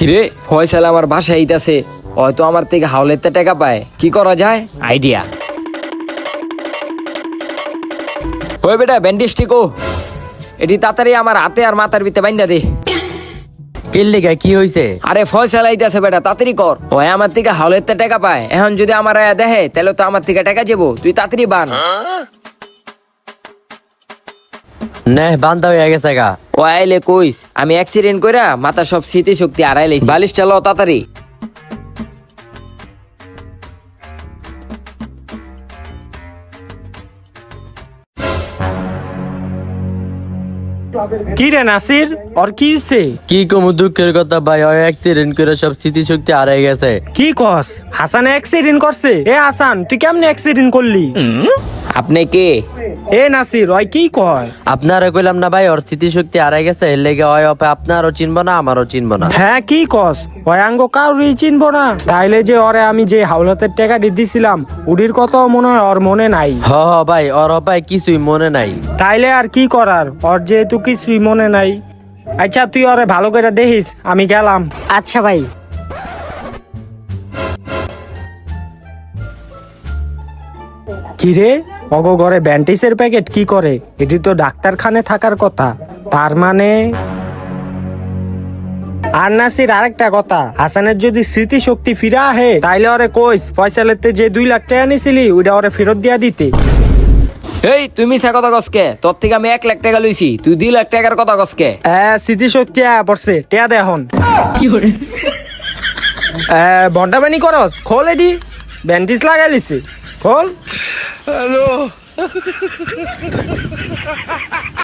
কিরে ফয়সাল আমার বাসায় আইতাছে, হয়তো আমার থেকে হাওলাতে টাকা পায়, কি করা যায়? আইডিয়া। ওই বেটা ব্যান্ডেজ টিকো, এটি তাড়াতাড়ি আমার হাতে আর মাথার ভিতরে বাইন্ধা দে। কিল্লিগা কি হইছে? আরে ফয়সাল আইতাছে বেটা, তাড়াতাড়ি কর। ওই আমার থেকে হাওলাতে টাকা পায়, এখন যদি আমার আয়া দেখে তাহলে তো আমার থেকে টাকা যাবো, তুই তাড়াতাড়ি বান। নে বান্ধা হয়ে গেছে গা। ও আইলে কইস আমি অ্যাক্সিডেন্ট কইরা মাথার সব স্মৃতি শক্তি হারাই লাইছি। বালিশটা ল তাড়াতাড়ি। কি রে নাসির, ওর কি হইছে? কি কমু দুঃখের কথা ভাই, ওই অ্যাক্সিডেন্ট করে সব স্মৃতিশক্তি হারাই গেছে। কি কস? হাসান অ্যাক্সিডেন্ট করছে? এ হাসান, তুই কেমনে অ্যাক্সিডেন্ট করলি? আপনি কে? এ নাসির, ওই কি কয়? আপনারা কইলাম না ভাই, ওর স্মৃতিশক্তি হারাই গেছে, এর লেগে ওই অপে আপনারও চিনব না আমারও চিনব না। হ্যাঁ কি কস? ওই আঙ্গ কাউরি চিনবো না? তাইলে যে ওরে আমি যে হাওলাতের টাকা দিছিলাম উডির কথা মনে হয় ওর মনে নাই। হ ভাই, ওর অপায় কিছুই মনে নাই। তাইলে আর কি করার, ওর যেহেতু কিছুই মনে নাই। আচ্ছা তুই ওরে ভালো করে দেখিস, আমি গেলাম। আচ্ছা ভাই। কিরে অগো ঘরে ব্যান্টিসের প্যাকেট কি করে? এটি তো ডাক্তারখানে থাকার কথা। তার মানে আর নাসির, আরেকটা কথা, হাসানের যদি স্মৃতিশক্তি ফিরে আহে তাইলে ওরে কইস ফয়সালেতে যে 2 লাখ টাকা নিছিলি ওইটা ওরে ফেরত দিয়া দিতে। এই তুই মিছা কথা কসকে? তোর থেকে আমি 1 লাখ টাকা লইছি, তুই 2 লাখ টাকার কথা কসকে? স্মৃতিশক্তি আয়া পড়ছে, টেয়া দে এখন। বন্ডাবানি করস? খোল এডি, ব্যান্ডিজ লাগাই লিছি, খোল।